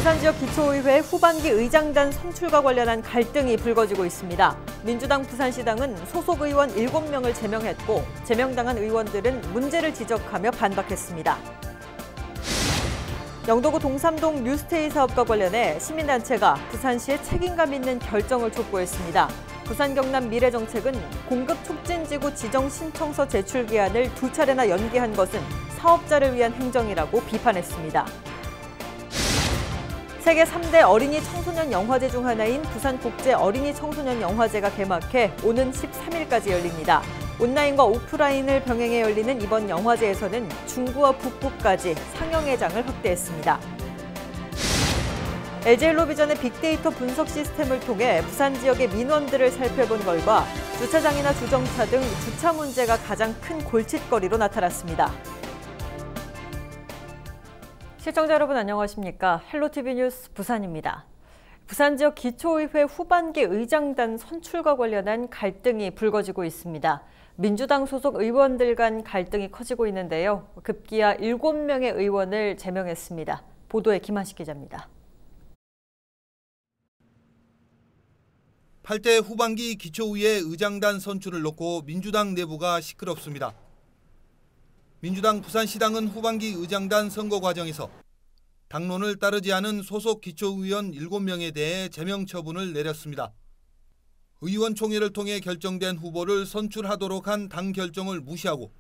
부산 지역 기초의회 후반기 의장단 선출과 관련한 갈등이 불거지고 있습니다. 민주당 부산시당은 소속 의원 7명을 제명했고 제명당한 의원들은 문제를 지적하며 반박했습니다. 영도구 동삼동 뉴스테이 사업과 관련해 시민단체가 부산시에 책임감 있는 결정을 촉구했습니다. 부산 경남 미래정책은 공급 촉진지구 지정 신청서 제출 기한을 2차례나 연기한 것은 사업자를 위한 행정이라고 비판했습니다. 세계 3대 어린이 청소년 영화제 중 하나인 부산국제 어린이 청소년 영화제가 개막해 오는 13일까지 열립니다. 온라인과 오프라인을 병행해 열리는 이번 영화제에서는 중구와 북구까지 상영회장을 확대했습니다. LG헬로비전의 빅데이터 분석 시스템을 통해 부산 지역의 민원들을 살펴본 결과 주차장이나 주정차 등 주차 문제가 가장 큰 골칫거리로 나타났습니다. 시청자 여러분 안녕하십니까? 헬로티비 뉴스 부산입니다. 부산 지역 기초의회 후반기 의장단 선출과 관련한 갈등이 불거지고 있습니다. 민주당 소속 의원들 간 갈등이 커지고 있는데요. 급기야 7명의 의원을 제명했습니다. 보도에 김한식 기자입니다. 8대 후반기 기초의회 의장단 선출을 놓고 민주당 내부가 시끄럽습니다. 민주당 부산시당은 후반기 의장단 선거 과정에서 당론을 따르지 않은 소속 기초의원 7명에 대해 제명 처분을 내렸습니다. 의원총회를 통해 결정된 후보를 선출하도록 한 당 결정을 무시하고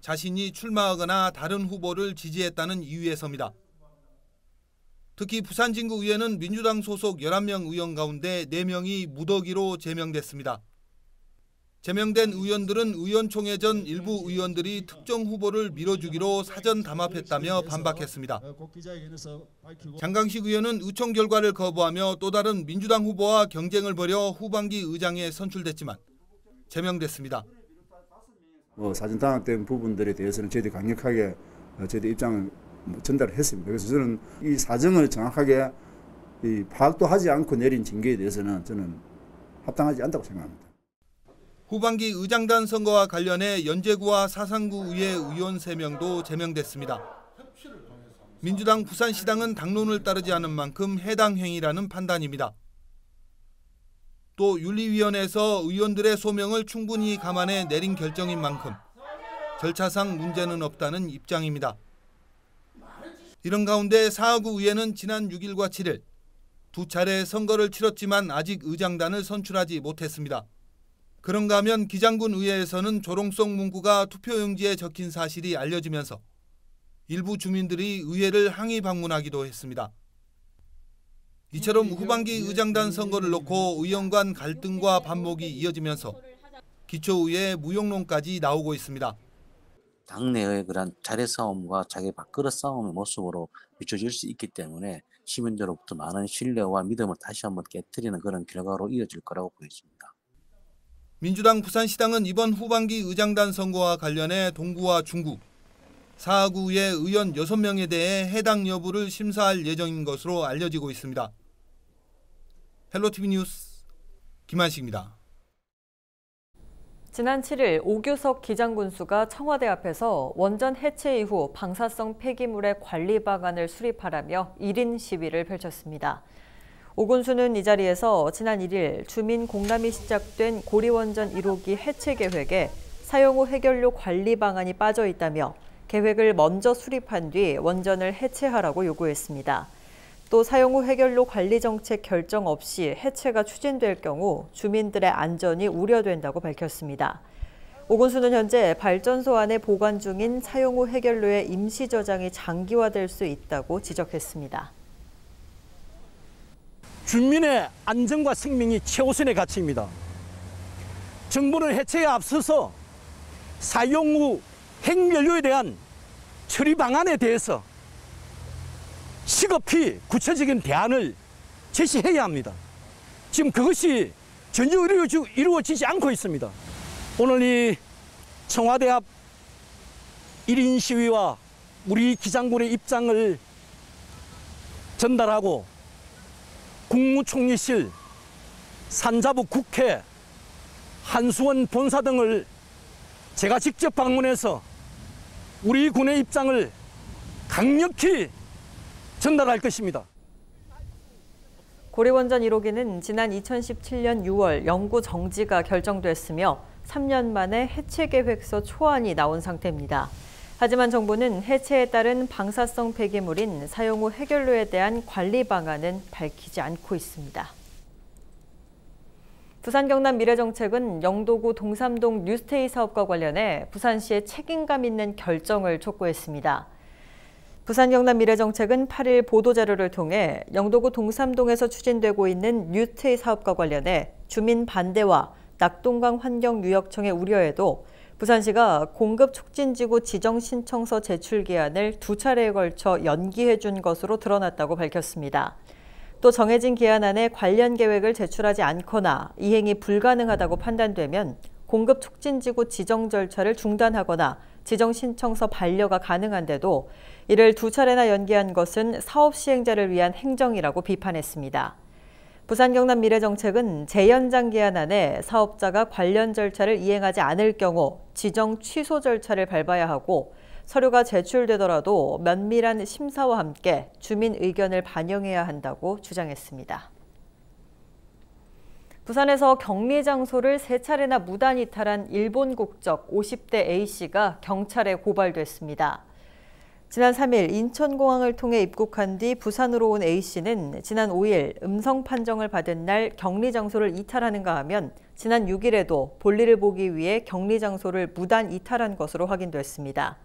자신이 출마하거나 다른 후보를 지지했다는 이유에서입니다. 특히 부산진구의회는 민주당 소속 11명 의원 가운데 4명이 무더기로 제명됐습니다. 제명된 의원들은 의원총회 전 일부 의원들이 특정 후보를 밀어주기로 사전 담합했다며 반박했습니다. 장강식 의원은 의총 결과를 거부하며 또 다른 민주당 후보와 경쟁을 벌여 후반기 의장에 선출됐지만 제명됐습니다. 사전 담합된 부분들에 대해서는 저희들이 강력하게 저희들 입장을 전달을 했습니다. 그래서 저는 이 사정을 정확하게 파악도 하지 않고 내린 징계에 대해서는 저는 합당하지 않다고 생각합니다. 후반기 의장단 선거와 관련해 연제구와 사상구 의회 의원 3명도 제명됐습니다. 민주당 부산시당은 당론을 따르지 않은 만큼 해당 행위라는 판단입니다. 또 윤리위원회에서 의원들의 소명을 충분히 감안해 내린 결정인 만큼 절차상 문제는 없다는 입장입니다. 이런 가운데 사하구 의회는 지난 6일과 7일 2차례 선거를 치렀지만 아직 의장단을 선출하지 못했습니다. 그런가 하면 기장군 의회에서는 조롱성 문구가 투표용지에 적힌 사실이 알려지면서 일부 주민들이 의회를 항의 방문하기도 했습니다. 이처럼 후반기 의장단 선거를 놓고 의원 간 갈등과 반목이 이어지면서 기초의회 무용론까지 나오고 있습니다. 당내의 그런 자리 싸움과 자기 밥그릇 싸움의 모습으로 비춰질 수 있기 때문에 시민들로부터 많은 신뢰와 믿음을 다시 한번 깨트리는 그런 결과로 이어질 거라고 보입니다. 민주당 부산시당은 이번 후반기 의장단 선거와 관련해 동구와 중구, 사하구의 의원 6명에 대해 해당 여부를 심사할 예정인 것으로 알려지고 있습니다. 헬로티비 뉴스 김한식입니다. 지난 7일 오규석 기장군수가 청와대 앞에서 원전 해체 이후 방사성 폐기물의 관리 방안을 수립하라며 1인 시위를 펼쳤습니다. 오 군수는 이 자리에서 지난 1일 주민 공람이 시작된 고리원전 1호기 해체 계획에 사용 후 해결료 관리 방안이 빠져 있다며 계획을 먼저 수립한 뒤 원전을 해체하라고 요구했습니다. 또 사용 후 해결료 관리 정책 결정 없이 해체가 추진될 경우 주민들의 안전이 우려된다고 밝혔습니다. 오 군수는 현재 발전소 안에 보관 중인 사용 후 해결료의 임시 저장이 장기화될 수 있다고 지적했습니다. 주민의 안전과 생명이 최우선의 가치입니다. 정부는 해체에 앞서서 사용 후 핵연료에 대한 처리 방안에 대해서 시급히 구체적인 대안을 제시해야 합니다. 지금 그것이 전혀 이루어지지 않고 있습니다. 오늘 이 청와대 앞 1인 시위와 우리 기장군의 입장을 전달하고 국무총리실, 산자부 국회, 한수원 본사 등을 제가 직접 방문해서 우리 군의 입장을 강력히 전달할 것입니다. 고리원전 1호기는 지난 2017년 6월 영구 정지가 결정됐으며 3년 만에 해체 계획서 초안이 나온 상태입니다. 하지만 정부는 해체에 따른 방사성 폐기물인 사용 후 해결료에 대한 관리 방안은 밝히지 않고 있습니다. 부산 경남 미래정책은 영도구 동삼동 뉴스테이 사업과 관련해 부산시의 책임감 있는 결정을 촉구했습니다. 부산 경남 미래정책은 8일 보도자료를 통해 영도구 동삼동에서 추진되고 있는 뉴스테이 사업과 관련해 주민 반대와 낙동강 환경유역청의 우려에도 부산시가 공급촉진지구 지정신청서 제출 기한을 2차례에 걸쳐 연기해 준 것으로 드러났다고 밝혔습니다. 또 정해진 기한 안에 관련 계획을 제출하지 않거나 이행이 불가능하다고 판단되면 공급촉진지구 지정 절차를 중단하거나 지정신청서 반려가 가능한데도 이를 2차례나 연기한 것은 사업 시행자를 위한 행정이라고 비판했습니다. 부산 경남 미래정책은 재연장 기한 안에 사업자가 관련 절차를 이행하지 않을 경우 지정 취소 절차를 밟아야 하고 서류가 제출되더라도 면밀한 심사와 함께 주민 의견을 반영해야 한다고 주장했습니다. 부산에서 격리 장소를 3차례나 무단 이탈한 일본 국적 50대 A씨가 경찰에 고발됐습니다. 지난 3일 인천공항을 통해 입국한 뒤 부산으로 온 A씨는 지난 5일 음성 판정을 받은 날 격리 장소를 이탈하는가 하면 지난 6일에도 볼일을 보기 위해 격리 장소를 무단 이탈한 것으로 확인됐습니다.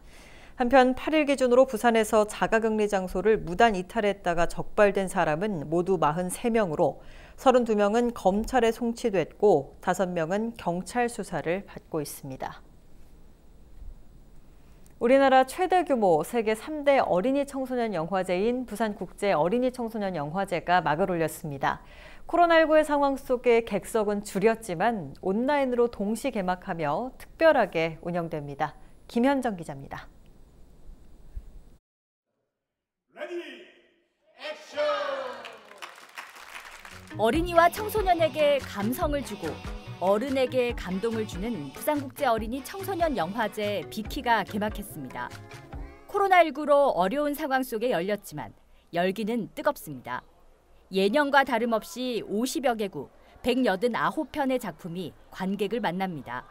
한편 8일 기준으로 부산에서 자가격리 장소를 무단 이탈했다가 적발된 사람은 모두 43명으로 32명은 검찰에 송치됐고 5명은 경찰 수사를 받고 있습니다. 우리나라 최대 규모 세계 3대 어린이 청소년 영화제인 부산국제 어린이 청소년 영화제가 막을 올렸습니다. 코로나19의 상황 속에 객석은 줄였지만 온라인으로 동시 개막하며 특별하게 운영됩니다. 김현정 기자입니다. 레디, 액션! 어린이와 청소년에게 감성을 주고 어른에게 감동을 주는 부산국제 어린이 청소년 영화제 비키가 개막했습니다. 코로나19로 어려운 상황 속에 열렸지만 열기는 뜨겁습니다. 예년과 다름없이 50여 개국, 189편의 작품이 관객을 만납니다.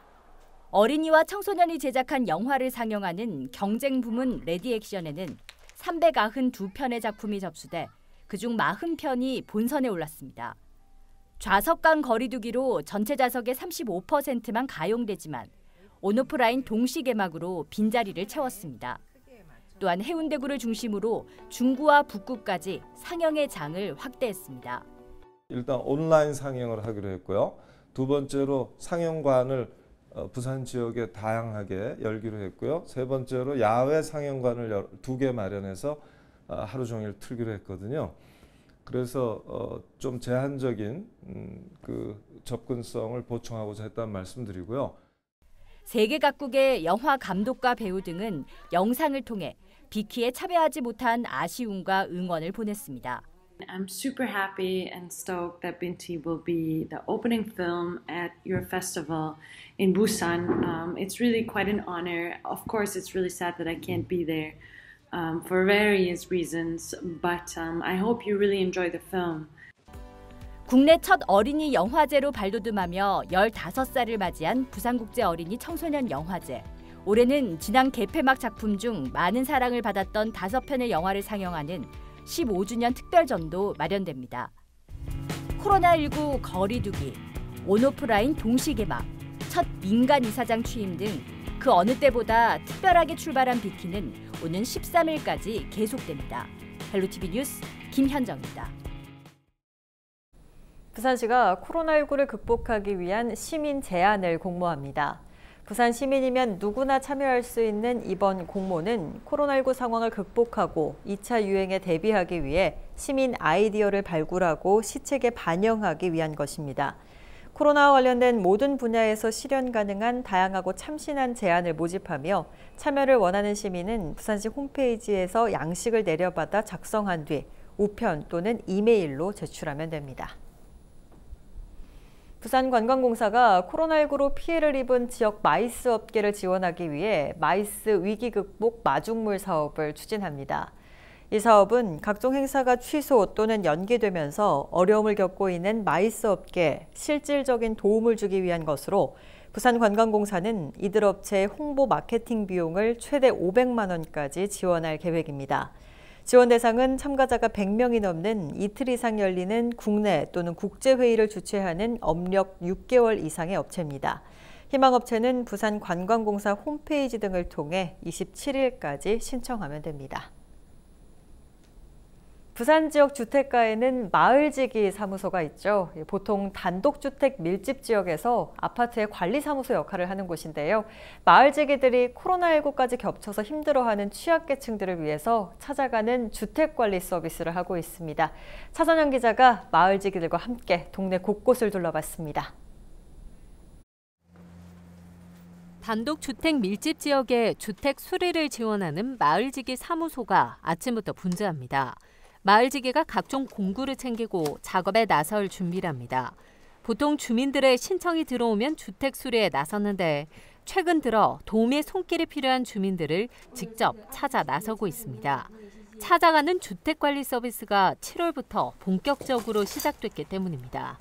어린이와 청소년이 제작한 영화를 상영하는 경쟁 부문 레디액션에는 392편의 작품이 접수돼 그중 40편이 본선에 올랐습니다. 좌석 간 거리두기로 전체 좌석의 35%만 가용되지만 온오프라인 동시 개막으로 빈자리를 채웠습니다. 또한 해운대구를 중심으로 중구와 북구까지 상영의 장을 확대했습니다. 일단 온라인 상영을 하기로 했고요. 두 번째로 상영관을 부산 지역에 다양하게 열기로 했고요. 세 번째로 야외 상영관을 2개 마련해서 하루 종일 틀기로 했거든요. 그래서 좀 제한적인 그 접근성을 보충하고자 했다는 말씀드리고요. 세계 각국의 영화 감독과 배우 등은 영상을 통해 비키에 참여하지 못한 아쉬움과 응원을 보냈습니다. I'm super happy and stoked that Binti will be the opening film at your festival in Busan. It's really quite an honor. Of course, it's really sad that I can't be there. For various reasons, but I hope you really enjoy the film. 국내 첫 어린이 영화제로 발돋움하며 15살을 맞이한 부산국제 어린이 청소년 영화제. 올해는 지난 개폐막 작품 중 많은 사랑을 받았던 5편의 영화를 상영하는 15주년 특별전도 마련됩니다. 코로나19 거리두기, 온오프라인 동시 개막, 첫 민간 이사장 취임 등 그 어느 때보다 특별하게 출발한 비키는 오는 13일까지 계속됩니다. 헬로티비 뉴스 김현정입니다. 부산시가 코로나19를 극복하기 위한 시민 제안을 공모합니다. 부산 시민이면 누구나 참여할 수 있는 이번 공모는 코로나19 상황을 극복하고 2차 유행에 대비하기 위해 시민 아이디어를 발굴하고 시책에 반영하기 위한 것입니다. 코로나와 관련된 모든 분야에서 실현 가능한 다양하고 참신한 제안을 모집하며 참여를 원하는 시민은 부산시 홈페이지에서 양식을 내려받아 작성한 뒤 우편 또는 이메일로 제출하면 됩니다. 부산관광공사가 코로나19로 피해를 입은 지역 마이스 업계를 지원하기 위해 마이스 위기 극복 마중물 사업을 추진합니다. 이 사업은 각종 행사가 취소 또는 연기되면서 어려움을 겪고 있는 마이스 업계에 실질적인 도움을 주기 위한 것으로 부산관광공사는 이들 업체의 홍보 마케팅 비용을 최대 500만 원까지 지원할 계획입니다. 지원 대상은 참가자가 100명이 넘는 이틀 이상 열리는 국내 또는 국제회의를 주최하는 업력 6개월 이상의 업체입니다. 희망업체는 부산관광공사 홈페이지 등을 통해 27일까지 신청하면 됩니다. 부산 지역 주택가에는 마을지기 사무소가 있죠. 보통 단독주택 밀집 지역에서 아파트의 관리사무소 역할을 하는 곳인데요. 마을지기들이 코로나19까지 겹쳐서 힘들어하는 취약계층들을 위해서 찾아가는 주택관리 서비스를 하고 있습니다. 차선영 기자가 마을지기들과 함께 동네 곳곳을 둘러봤습니다. 단독주택 밀집 지역에 주택 수리를 지원하는 마을지기 사무소가 아침부터 분주합니다. 마을지기가 각종 공구를 챙기고 작업에 나설 준비랍니다. 보통 주민들의 신청이 들어오면 주택 수리에 나섰는데 최근 들어 도움의 손길이 필요한 주민들을 직접 찾아 나서고 있습니다. 찾아가는 주택관리 서비스가 7월부터 본격적으로 시작됐기 때문입니다.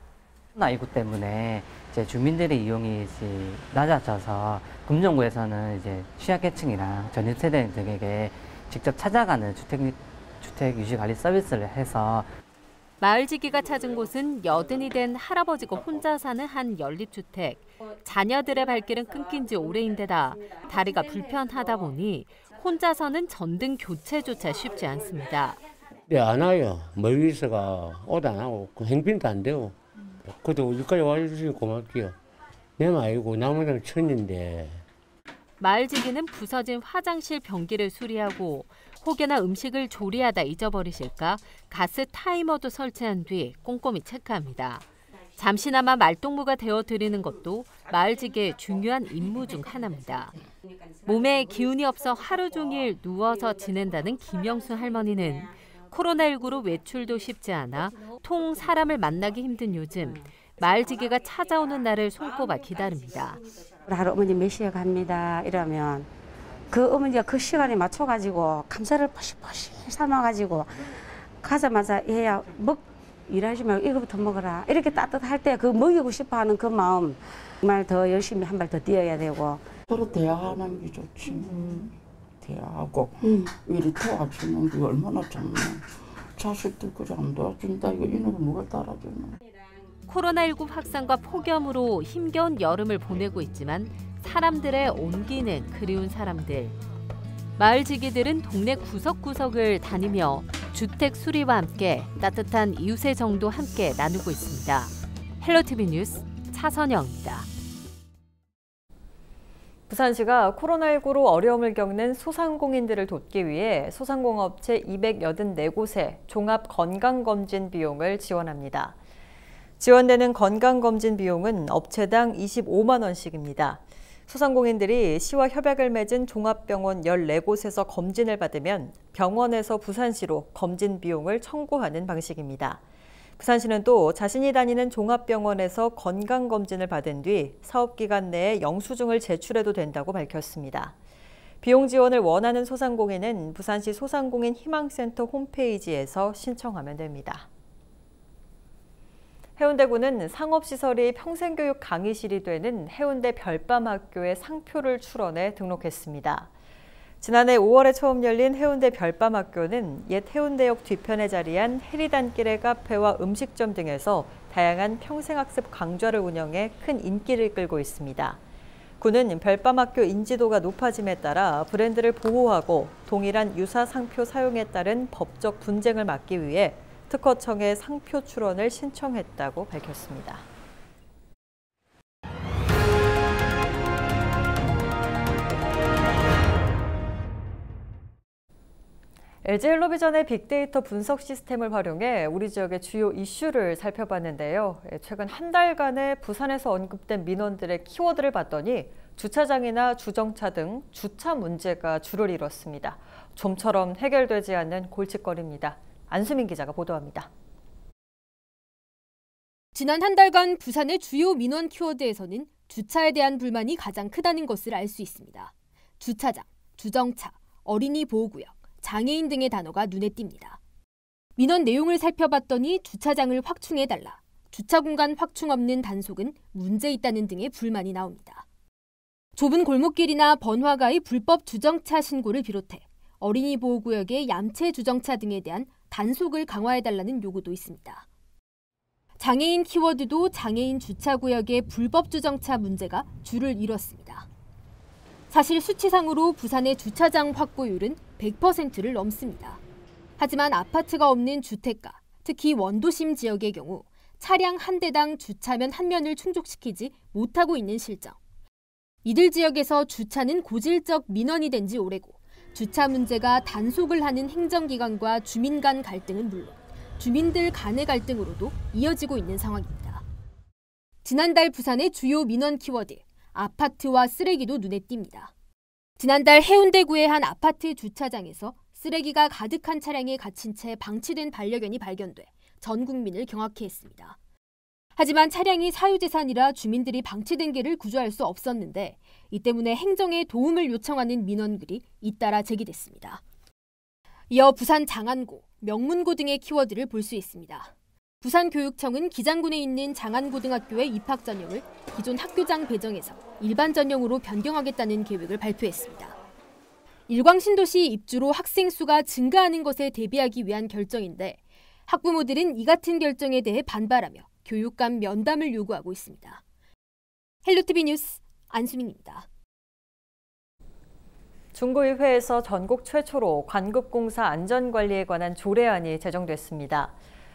코로나19 때문에 이제 주민들의 이용이 낮아져서 금정구에서는 이제 취약계층이랑 전입세대들에게 직접 찾아가는 주택 유지관리 서비스를 해서 마을지기가 찾은 곳은 여든이 된 할아버지가 혼자 사는 한 연립주택. 자녀들의 발길은 끊긴 지 오래인데다 다리가 불편하다 보니 혼자서는 전등 교체조차 쉽지 않습니다. 네, 안 와요. 멀리서가 오도 안 하고 행빈도 안 되고. 그래도 여기까지 와주시니 고맙게요. 내 말고 나무는 천인데. 마을지기는 부서진 화장실 변기를 수리하고 혹여나 음식을 조리하다 잊어버리실까 가스 타이머도 설치한 뒤 꼼꼼히 체크합니다. 잠시나마 말동무가 되어드리는 것도 마을지기의 중요한 임무 중 하나입니다. 몸에 기운이 없어 하루 종일 누워서 지낸다는 김영수 할머니는 코로나19로 외출도 쉽지 않아 통 사람을 만나기 힘든 요즘 마을지기가 찾아오는 날을 손꼽아 기다립니다. 하루 어머니 몇 시에 갑니다 이러면 그 어머니가 그 시간에 맞춰가지고 감자를 포실포실 삶아가지고 가자마자 얘야 일하지 말고 이거부터 먹어라 이렇게 따뜻할 때 그 먹이고 싶어하는 그 마음 정말 더 열심히 한 발 더 뛰어야 되고 서로 대화하는 게 좋지. 대화하고 이리 도와주는 게 얼마나 좋나. 자식들 그래 안 도와준다 이거 이놈을 누가 따라주나. 코로나19 확산과 폭염으로 힘겨운 여름을 보내고 있지만 사람들의 온기는 그리운 사람들. 마을지기들은 동네 구석구석을 다니며 주택 수리와 함께 따뜻한 이웃의 정도 함께 나누고 있습니다. 헬로티비 뉴스 차선영입니다. 부산시가 코로나19로 어려움을 겪는 소상공인들을 돕기 위해 소상공업체 284곳에 종합건강검진 비용을 지원합니다. 지원되는 건강검진 비용은 업체당 25만 원씩입니다. 소상공인들이 시와 협약을 맺은 종합병원 14곳에서 검진을 받으면 병원에서 부산시로 검진 비용을 청구하는 방식입니다. 부산시는 또 자신이 다니는 종합병원에서 건강검진을 받은 뒤 사업기간 내에 영수증을 제출해도 된다고 밝혔습니다. 비용 지원을 원하는 소상공인은 부산시 소상공인 희망센터 홈페이지에서 신청하면 됩니다. 해운대구는 상업시설이 평생교육 강의실이 되는 해운대 별밤학교에 상표를 출원해 등록했습니다. 지난해 5월에 처음 열린 해운대 별밤학교는 옛 해운대역 뒤편에 자리한 해리단길의 카페와 음식점 등에서 다양한 평생학습 강좌를 운영해 큰 인기를 끌고 있습니다. 구는 별밤학교 인지도가 높아짐에 따라 브랜드를 보호하고 동일한 유사 상표 사용에 따른 법적 분쟁을 막기 위해 특허청에 상표 출원을 신청했다고 밝혔습니다. LG헬로비전의 빅데이터 분석 시스템을 활용해 우리 지역의 주요 이슈를 살펴봤는데요. 최근 한 달간의 부산에서 언급된 민원들의 키워드를 봤더니 주차장이나 주정차 등 주차 문제가 주를 이뤘습니다. 좀처럼 해결되지 않는 골칫거리입니다. 안수민 기자가 보도합니다. 지난 한 달간 부산의 주요 민원 키워드에서는 주차에 대한 불만이 가장 크다는 것을 알 수 있습니다. 주차장, 주정차, 어린이 보호구역, 장애인 등의 단어가 눈에 띕니다. 민원 내용을 살펴봤더니 주차장을 확충해달라, 주차 공간 확충 없는 단속은 문제 있다는 등의 불만이 나옵니다. 좁은 골목길이나 번화가의 불법 주정차 신고를 비롯해 어린이 보호구역의 얌체 주정차 등에 대한 단속을 강화해달라는 요구도 있습니다. 장애인 키워드도 장애인 주차구역의 불법 주정차 문제가 줄을 이뤘습니다. 사실 수치상으로 부산의 주차장 확보율은 100%를 넘습니다. 하지만 아파트가 없는 주택가, 특히 원도심 지역의 경우 차량 한 대당 주차면 한 면을 충족시키지 못하고 있는 실정. 이들 지역에서 주차는 고질적 민원이 된 지 오래고 주차 문제가 단속을 하는 행정기관과 주민 간 갈등은 물론 주민들 간의 갈등으로도 이어지고 있는 상황입니다. 지난달 부산의 주요 민원 키워드, 아파트와 쓰레기도 눈에 띕니다. 지난달 해운대구의 한 아파트 주차장에서 쓰레기가 가득한 차량에 갇힌 채 방치된 반려견이 발견돼 전 국민을 경악해 했습니다. 하지만 차량이 사유재산이라 주민들이 방치된 개를 구조할 수 없었는데 이 때문에 행정에 도움을 요청하는 민원글이 잇따라 제기됐습니다. 이어 부산 장안고, 명문고 등의 키워드를 볼 수 있습니다. 부산교육청은 기장군에 있는 장안고등학교의 입학 전형을 기존 학교장 배정에서 일반 전형으로 변경하겠다는 계획을 발표했습니다. 일광신도시 입주로 학생 수가 증가하는 것에 대비하기 위한 결정인데 학부모들은 이 같은 결정에 대해 반발하며 교육감 면담을 요구하고 있습니다. 헬로티비 뉴스 안수민입니다. 중구의회에서 전국 최초로 관급공사 안전관리에 관한 조례안이 제정됐습니다.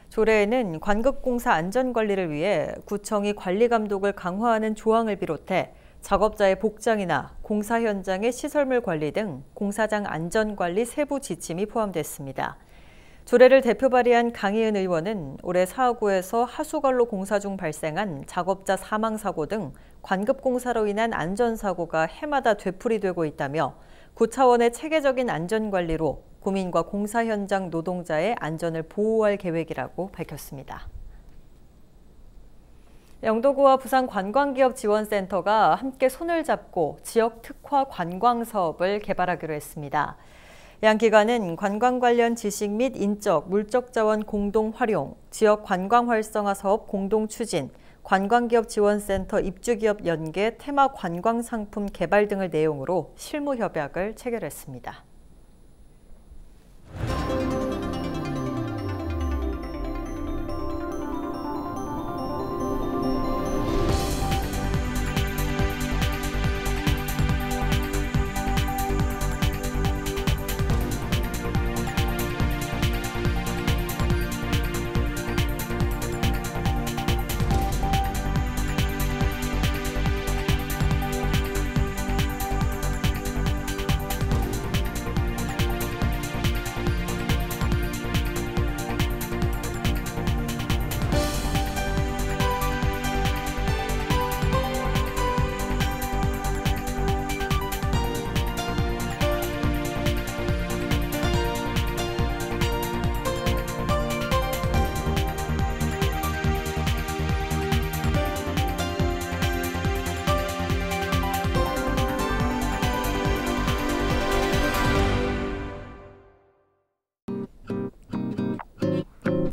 조례에는 관급공사 안전관리를 위해 구청이 관리 감독을 강화하는 조항을 비롯해 작업자의 복장이나 공사 현장의 시설물 관리 등 공사장 안전관리 세부 지침이 포함됐습니다. 조례를 대표 발의한 강희은 의원은 올해 사하구에서 하수관로 공사 중 발생한 작업자 사망사고 등 관급공사로 인한 안전사고가 해마다 되풀이되고 있다며 구 차원의 체계적인 안전관리로 구민과 공사 현장 노동자의 안전을 보호할 계획이라고 밝혔습니다. 영도구와 부산관광기업지원센터가 함께 손을 잡고 지역 특화 관광 사업을 개발하기로 했습니다. 양 기관은 관광 관련 지식 및 인적, 물적 자원 공동 활용, 지역 관광 활성화 사업 공동 추진, 관광기업 지원센터 입주기업 연계 테마 관광 상품 개발 등을 내용으로 실무 협약을 체결했습니다.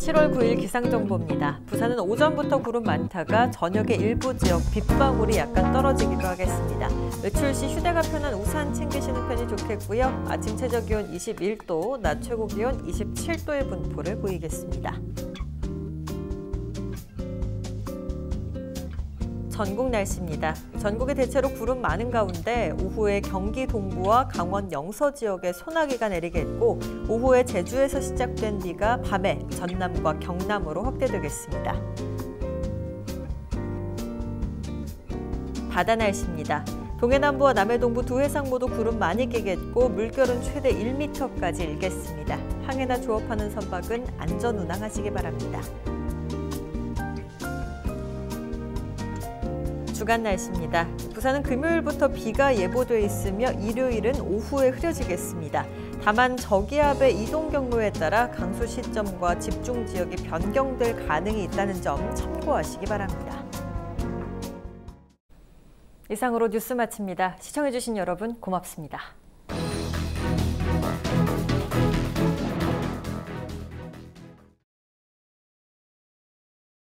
(7월 9일) 기상정보입니다. 부산은 오전부터 구름 많다가 저녁에 일부 지역 빗방울이 약간 떨어지기도 하겠습니다. 외출 시 휴대가 편한 우산 챙기시는 편이 좋겠고요. 아침 최저기온 21도, 낮 최고기온 27도의 분포를 보이겠습니다. 전국 날씨입니다. 전국에 대체로 구름 많은 가운데 오후에 경기 동부와 강원 영서 지역에 소나기가 내리겠고 오후에 제주에서 시작된 비가 밤에 전남과 경남으로 확대되겠습니다. 바다 날씨입니다. 동해남부와 남해동부 두 해상 모두 구름 많이 끼겠고 물결은 최대 1m까지 일겠습니다. 항해나 조업하는 선박은 안전 운항하시기 바랍니다. 주간 날씨입니다. 부산은 금요일부터 비가 예보돼 있으며 일요일은 오후에 흐려지겠습니다. 다만 저기압의 이동 경로에 따라 강수 시점과 집중 지역이 변경될 가능이 있다는 점 참고하시기 바랍니다. 이상으로 뉴스 마칩니다. 시청해주신 여러분 고맙습니다.